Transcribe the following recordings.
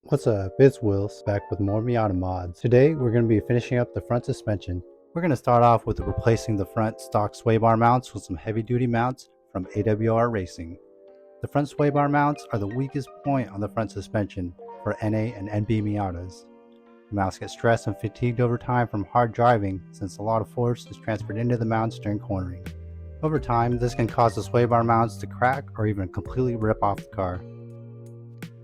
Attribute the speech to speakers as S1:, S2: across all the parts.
S1: What's up, it's Wills back with more Miata mods. Today we're going to be finishing up the front suspension. We're going to start off with replacing the front stock sway bar mounts with some heavy duty mounts from AWR Racing. The front sway bar mounts are the weakest point on the front suspension for NA and NB Miatas. The mounts get stressed and fatigued over time from hard driving since a lot of force is transferred into the mounts during cornering. Over time, this can cause the sway bar mounts to crack or even completely rip off the car.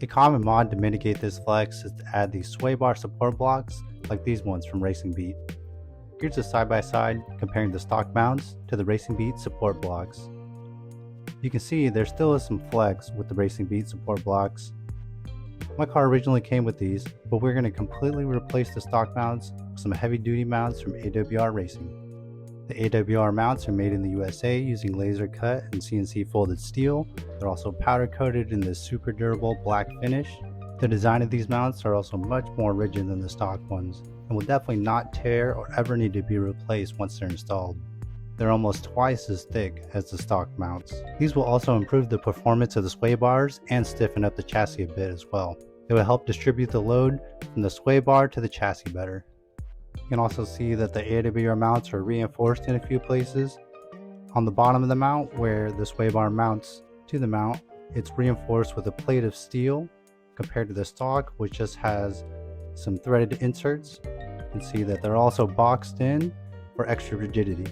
S1: A common mod to mitigate this flex is to add these sway bar support blocks like these ones from Racing Beat. Here's a side-by-side comparing the stock mounts to the Racing Beat support blocks. You can see there still is some flex with the Racing Beat support blocks. My car originally came with these, but we're going to completely replace the stock mounts with some heavy-duty mounts from AWR Racing. The AWR mounts are made in the USA using laser cut and CNC folded steel. They're also powder coated in this super durable black finish. The design of these mounts are also much more rigid than the stock ones and will definitely not tear or ever need to be replaced once they're installed. They're almost twice as thick as the stock mounts. These will also improve the performance of the sway bars and stiffen up the chassis a bit as well. It will help distribute the load from the sway bar to the chassis better. You can also see that the AWR mounts are reinforced in a few places. On the bottom of the mount, where the sway bar mounts to the mount, it's reinforced with a plate of steel compared to the stock, which just has some threaded inserts. You can see that they're also boxed in for extra rigidity.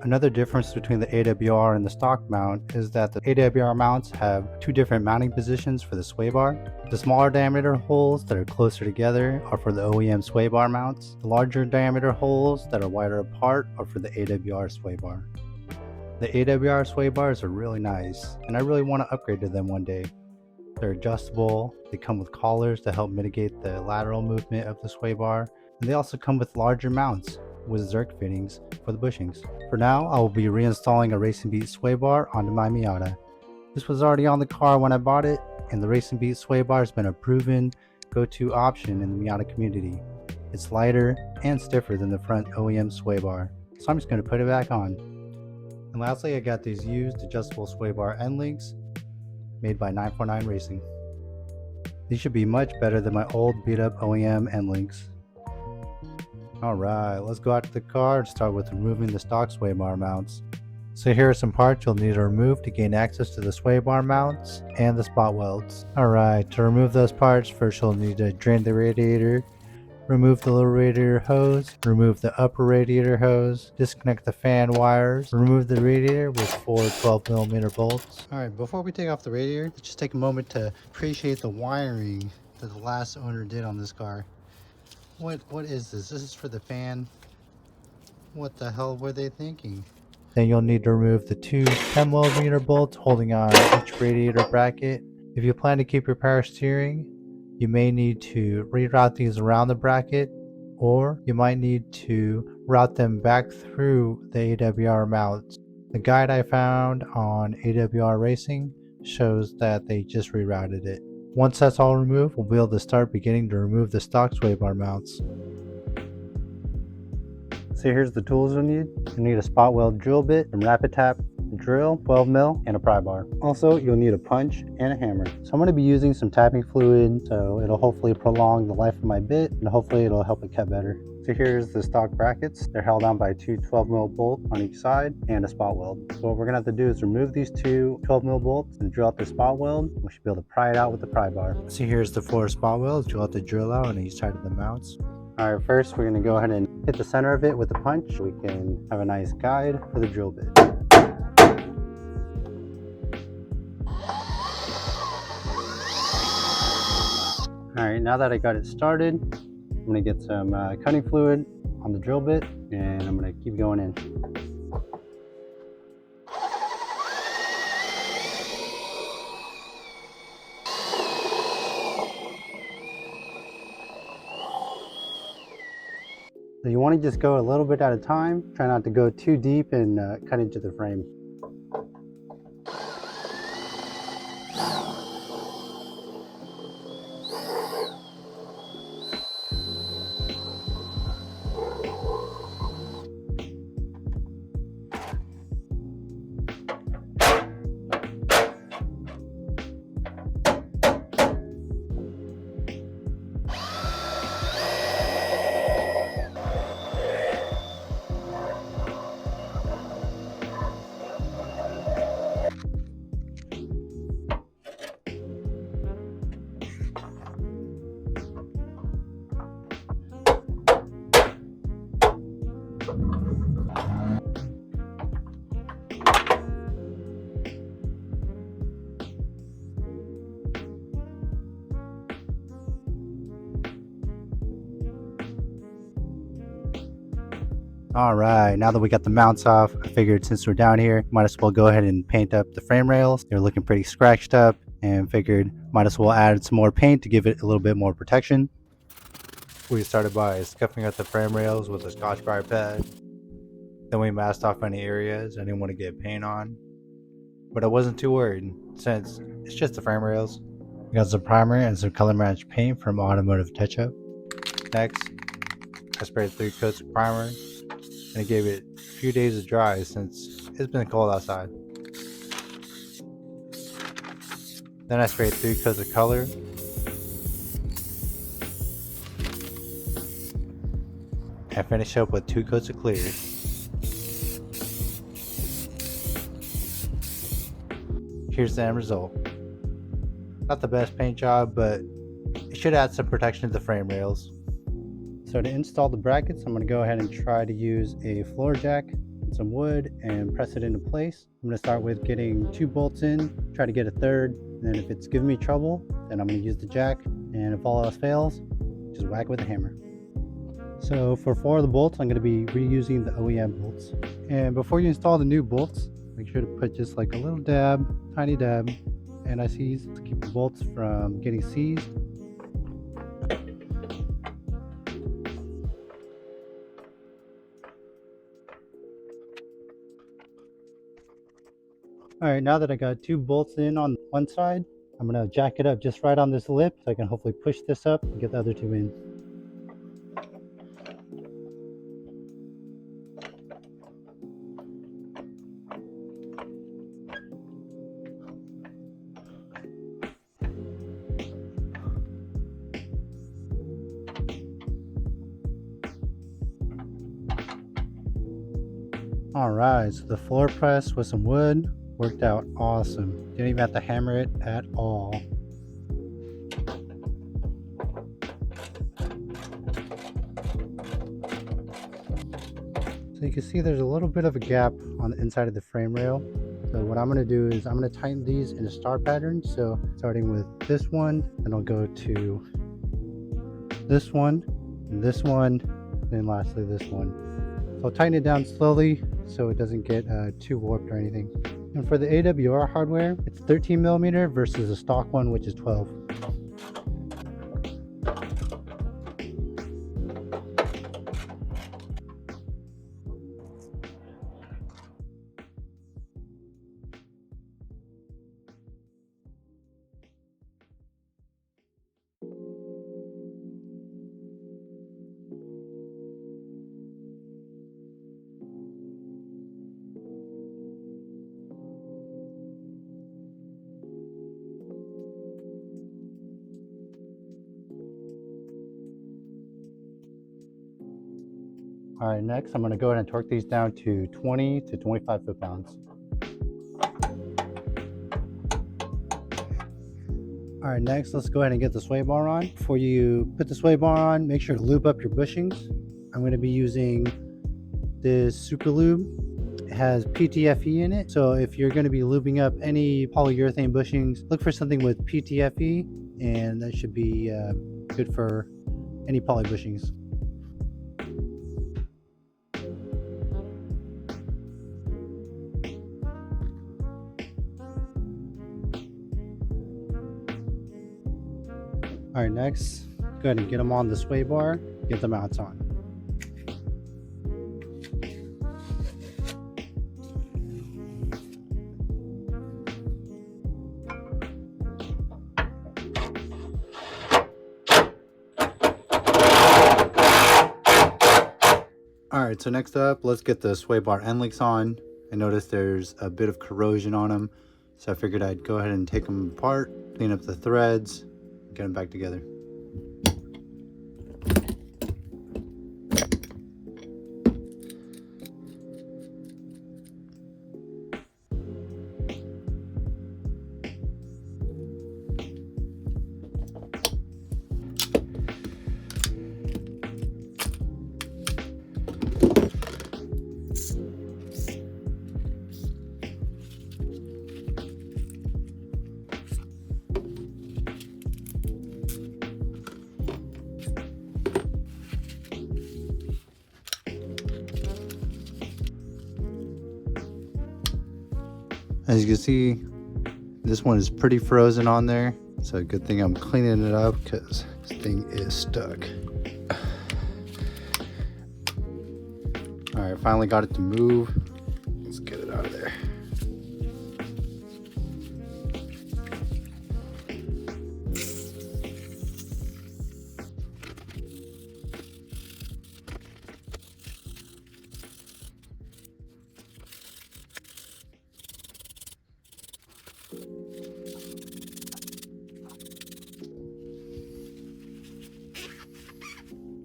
S1: Another difference between the AWR and the stock mount is that the AWR mounts have two different mounting positions for the sway bar. The smaller diameter holes that are closer together are for the OEM sway bar mounts. The larger diameter holes that are wider apart are for the AWR sway bar. The AWR sway bars are really nice, and I really want to upgrade to them one day. They're adjustable, they come with collars to help mitigate the lateral movement of the sway bar, and they also come with larger mounts with Zerk fittings for the bushings. For now, I will be reinstalling a Racing Beat sway bar onto my Miata. This was already on the car when I bought it, and the Racing Beat sway bar has been a proven go-to option in the Miata community. It's lighter and stiffer than the front OEM sway bar, so I'm just going to put it back on. And lastly, I got these used adjustable sway bar end links made by 949 Racing. These should be much better than my old beat-up OEM end links. Alright, let's go out to the car and start with removing the stock sway bar mounts. So here are some parts you'll need to remove to gain access to the sway bar mounts and the spot welds. Alright, to remove those parts, first you'll need to drain the radiator, remove the lower radiator hose, remove the upper radiator hose, disconnect the fan wires, remove the radiator with 4 12mm bolts. Alright, before we take off the radiator, let's just take a moment to appreciate the wiring that the last owner did on this car. What is this? This is for the fan. What the hell were they thinking? Then you'll need to remove the two 10mm bolts holding on each radiator bracket. If you plan to keep your power steering, you may need to reroute these around the bracket, or you might need to route them back through the AWR mounts. The guide I found on AWR Racing shows that they just rerouted it. Once that's all removed, we'll be able to beginning to remove the stock sway bar mounts. So here's the tools you'll need. You'll need a spot weld drill bit, some rapid tap drill, 12mm, and a pry bar. Also, you'll need a punch and a hammer. So I'm going to be using some tapping fluid, so it'll hopefully prolong the life of my bit, and hopefully it'll help it cut better. So here's the stock brackets. They're held on by two 12mm bolts on each side and a spot weld. So what we're gonna have to do is remove these two 12mm bolts and drill out the spot weld. We should be able to pry it out with the pry bar. So here's the 4 spot welds. Drill out the drill out on each side of the mounts. All right, first we're gonna go ahead and hit the center of it with a punch. We can have a nice guide for the drill bit. All right, now that I got it started, I'm going to get some cutting fluid on the drill bit, and I'm going to keep going in. So you want to just go a little bit at a time. Try not to go too deep and cut into the frame. Alright, now that we got the mounts off, I figured since we're down here, might as well go ahead and paint up the frame rails. They're looking pretty scratched up, and figured might as well add some more paint to give it a little bit more protection. We started by scuffing up the frame rails with a Scotch-Brite pad. Then we masked off any areas I didn't want to get paint on. But I wasn't too worried, since it's just the frame rails. We got some primer and some color match paint from Automotive Touch-Up. Next, I sprayed 3 coats of primer, and it gave it a few days to dry since it's been cold outside. Then I sprayed 3 coats of color, and finished up with 2 coats of clear. Here's the end result. Not the best paint job, but it should add some protection to the frame rails. So to install the brackets, I'm going to go ahead and try to use a floor jack and some wood and press it into place. I'm going to start with getting 2 bolts in, try to get a third, and then if it's giving me trouble, then I'm going to use the jack, and if all else fails, just whack it with a hammer. So for 4 of the bolts, I'm going to be reusing the OEM bolts. And before you install the new bolts, make sure to put just like a little dab, tiny dab, anti-seize to keep the bolts from getting seized. Alright, now that I got 2 bolts in on one side, I'm going to jack it up just right on this lip so I can hopefully push this up and get the other 2 in. Alright, so the floor press with some wood worked out awesome. Didn't even have to hammer it at all. So you can see there's a little bit of a gap on the inside of the frame rail. So what I'm going to do is I'm going to tighten these in a star pattern. So starting with this one, then I'll go to this one, and then lastly this one. So I'll tighten it down slowly so it doesn't get too warped or anything. And for the AWR hardware, it's 13mm versus the stock one, which is 12. Alright, next I'm going to go ahead and torque these down to 20 to 25 foot-pounds. Alright, next let's go ahead and get the sway bar on. Before you put the sway bar on, make sure to lube up your bushings. I'm going to be using this Super Lube. It has PTFE in it, so if you're going to be lubing up any polyurethane bushings, look for something with PTFE, and that should be good for any poly bushings. Alright, next, go ahead and get them on the sway bar, get the mounts on. Alright, so next up, let's get the sway bar end links on. I noticed there's a bit of corrosion on them, so I figured I'd go ahead and take them apart, clean up the threads, get them back together. As you can see, this one is pretty frozen on there. So good thing I'm cleaning it up because this thing is stuck. All right, finally got it to move. Let's get it out of there.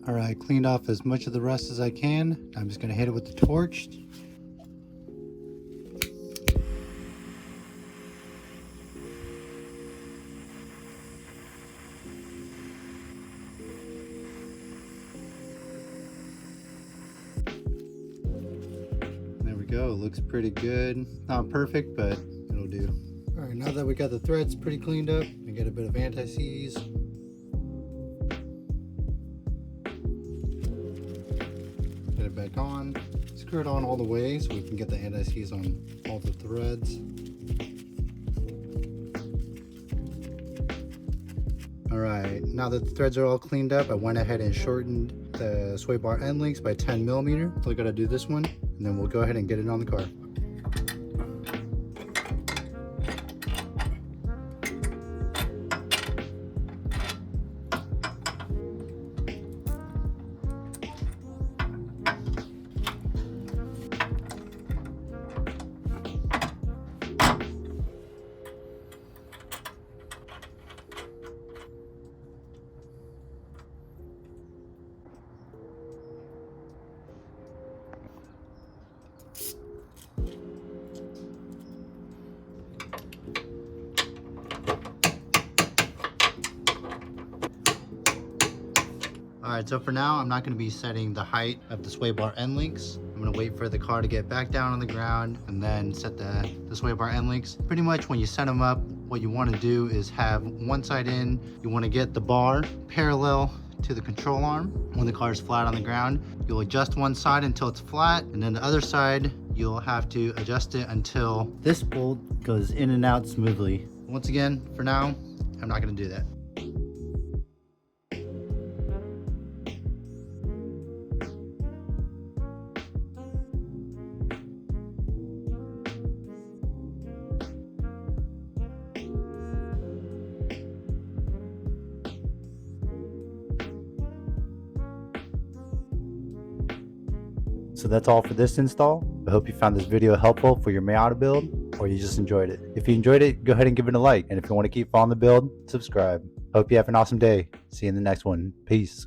S1: All right, cleaned off as much of the rust as I can. I'm just gonna hit it with the torch. There we go, it looks pretty good. Not perfect, but it'll do. All right, now that we got the threads pretty cleaned up, we get a bit of anti-seize. Get it back on. Screw it on all the way so we can get the anti-seize on all the threads. All right, now that the threads are all cleaned up, I went ahead and shortened the sway bar end links by 10 millimeter. So I gotta do this one, and then we'll go ahead and get it on the car. All right, so for now, I'm not gonna be setting the height of the sway bar end links. I'm gonna wait for the car to get back down on the ground and then set the sway bar end links. Pretty much when you set them up, what you wanna do is have one side in, you wanna get the bar parallel to the control arm. When the car is flat on the ground, you'll adjust one side until it's flat, and then the other side, you'll have to adjust it until this bolt goes in and out smoothly. Once again, for now, I'm not gonna do that. So that's all for this install. I hope you found this video helpful for your Miata build, or you just enjoyed it. If you enjoyed it, go ahead and give it a like. And if you want to keep following the build, subscribe. Hope you have an awesome day. See you in the next one. Peace.